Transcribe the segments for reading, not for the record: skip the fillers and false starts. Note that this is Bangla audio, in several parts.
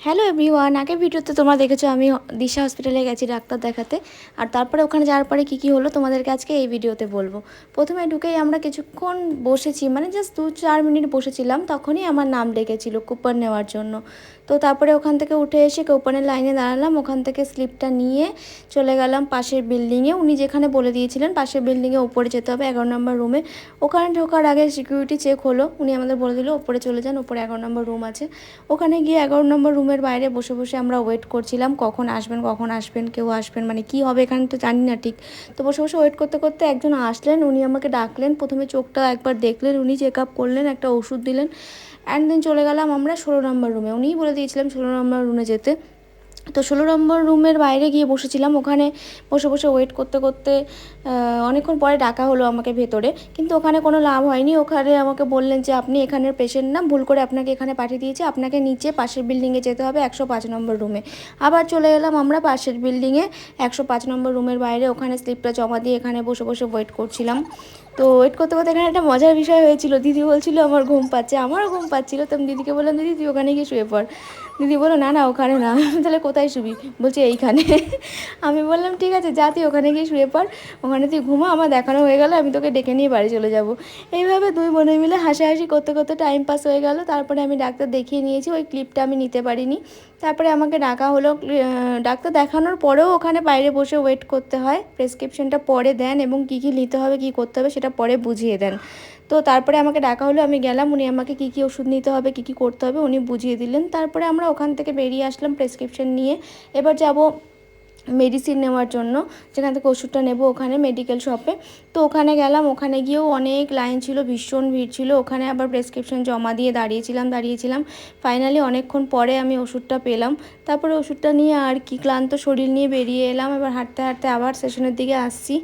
হ্যালো এভরিওয়ান, আগের ভিডিওতে তোমরা দেখেছো আমি দিশা হসপিটালে গেছি ডাক্তার দেখাতে। আর তারপরে ওখানে যাওয়ার পরে কী কী হলো তোমাদেরকে আজকে এই ভিডিওতে বলবো। প্রথমে ঢুকেই আমরা কিছুক্ষণ বসেছি, মানে জাস্ট 2-4 মিনিট বসেছিলাম, তখনই আমার নাম ডেকেছিল কুপন নেওয়ার জন্য। তো তারপরে ওখান থেকে উঠে এসে কুপনের লাইনে দাঁড়ালাম, ওখান থেকে স্লিপটা নিয়ে চলে গেলাম পাশের বিল্ডিংয়ে। উনি যেখানে বলে দিয়েছিলেন পাশের বিল্ডিংয়ে ওপরে যেতে হবে 11 নম্বর রুমে। ওখানে ঢোকার আগে সিকিউরিটি চেক হলো, উনি আমাদের বলে দিল ওপরে চলে যান, ওপরে 11 নম্বর রুম আছে। ওখানে গিয়ে 11 নম্বর রুমের বাইরে বসে বসে আমরা ওয়েট করছিলাম কখন আসবেন কেউ আসবেন, মানে কি হবে এখানে তো জানি না ঠিক। তো বসে বসে ওয়েট করতে করতে একজন আসলেন, উনি আমাকে ডাকলেন, প্রথমে চোখটা একবার দেখলেন, উনি চেক আপ করলেন, একটা ওষুধ দিলেন। অ্যান্ড দেন চলে গেলাম আমরা 16 নম্বর রুমে। উনিই বলে দিয়েছিলাম 16 নম্বর রুমে যেতে। তো 16 নম্বর রুমের বাইরে গিয়ে বসেছিলাম, ওখানে বসে বসে ওয়েট করতে করতে অনেকক্ষণ পরে ডাকা হলো আমাকে ভেতরে, কিন্তু ওখানে কোনো লাভ হয়নি। ওখানে আমাকে বললেন যে আপনি এখানের পেশেন্ট না, ভুল করে আপনাকে এখানে পাঠিয়ে দিয়েছে, আপনাকে নিচে পাশের বিল্ডিংয়ে যেতে হবে 105 নম্বর রুমে। আবার চলে এলাম আমরা পাশের বিল্ডিংয়ে 105 নম্বর রুমের বাইরে, ওখানে স্লিপটা জমা দিয়ে এখানে বসে বসে ওয়েট করছিলাম। তো ওয়েট করতে করতে এখানে একটা মজার বিষয় হয়েছিল, দিদি বলছিল আমার ঘুম পাচ্ছে, আমারও ঘুম পাচ্ছিলো। তো আমি দিদিকে বললাম দিদি তুই ওখানে গিয়ে শুয়ে পড়। দিদি বললো না না ওখানে না। তাহলে কোথায় শুবি? বলছে এইখানে। আমি বললাম ঠিক আছে যা তুই ওখানে গিয়ে শুয়ে পড়, ওখানে তুই ঘুমা, আমার দেখানো হয়ে গেলো, আমি তোকে ডেকে নিয়ে বাড়ি চলে যাব। এইভাবে দুই বোনে মিলে হাসাহাসি করতে করতে টাইম পাস হয়ে গেল। তারপরে আমি ডাক্তার দেখিয়ে নিয়েছি, ওই ক্লিপটা আমি নিতে পারিনি। তারপরে আমাকে ডাকা হলো, ডাক্তার দেখানোর পরেও ওখানে বাইরে বসে ওয়েট করতে হয়, প্রেসক্রিপশনটা পরে দেন এবং কী কী নিতে হবে কী করতে হবে সেটা পরে বুঝিয়ে দেন। তো তারপরে আমাকে ডাকা হলো, আমি গেলাম, উনি আমাকে কী কী ওষুধ নিতে হবে কী কী করতে হবে উনি বুঝিয়ে দিলেন। তারপরে আমরা ওখান থেকে বেরিয়ে আসলাম প্রেসক্রিপশন নিয়ে। এবার যাব মেডিসিন নেওয়ার জন্য, যেখান থেকে ওষুধটা নেব ওখানে মেডিকেল শপে। তো ওখানে গেলাম, ওখানে গিয়েও অনেক লাইন ছিল, ভীষণ ভিড় ছিল। ওখানে আবার প্রেসক্রিপশন জমা দিয়ে দাঁড়িয়েছিলাম। ফাইনালি অনেকক্ষণ পরে আমি ওষুধটা পেলাম। তারপরে ওষুধটা নিয়ে আর কি ক্লান্ত শরীর নিয়ে বেরিয়ে এলাম। এবার হাঁটতে হাঁটতে আবার স্টেশনের দিকে আসছি।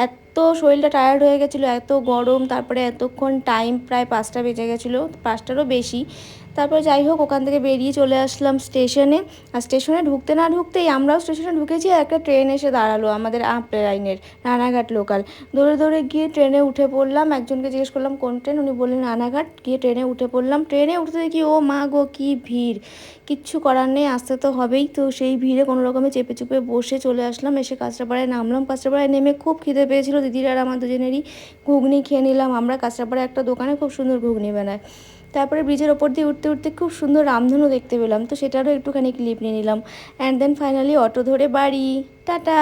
এত শরীরটা টায়ার্ড হয়ে গেছিলো, এত গরম, তারপরে এতক্ষণ টাইম প্রায় 5টা বেজে গেছিলো, 5টারও বেশি। তারপরে যাই হোক ওখান থেকে বেরিয়ে চলে আসলাম স্টেশনে। আর স্টেশনে ঢুকতে না ঢুকতেই আমরাও স্টেশনে ঢুকেছি, আর একটা ট্রেন এসে দাঁড়ালো আমাদের আপ লাইনের, রানাঘাট লোকাল। দৌড়ে দৌড়ে গিয়ে ট্রেনে উঠে পড়লাম, একজনকে জিজ্ঞেস করলাম কোন ট্রেন, উনি বললেন রানাঘাট। গিয়ে ট্রেনে উঠে পড়লাম। ট্রেনে উঠতে দেখি ও মা গো কী ভিড়, কিচ্ছু করার নেই, আসতে তো হবেই। তো সেই ভিড়ে কোনো রকমে চেপে চুপে বসে চলে আসলাম, এসে কাঁচরাপাড়ায় নামলাম। কাঁচরাপাড়ায় নেমে খুব খিদে পেয়েছিল দিদির আর আমার দুজনেরই, ঘুগনি খেয়ে নিলাম আমরা। কাঁচরাপাড়ায় একটা দোকানে খুব সুন্দর ঘুগনি বানায়। তারপরে ব্রিজের ওপর দিয়ে উঠতে উঠতে খুব সুন্দর রামধনু দেখতে পেলাম, তো সেটারও একটুখানি ক্লিপ নিয়ে নিলাম। অ্যান্ড দেন ফাইনালি অটো ধরে বাড়ি। টাটা।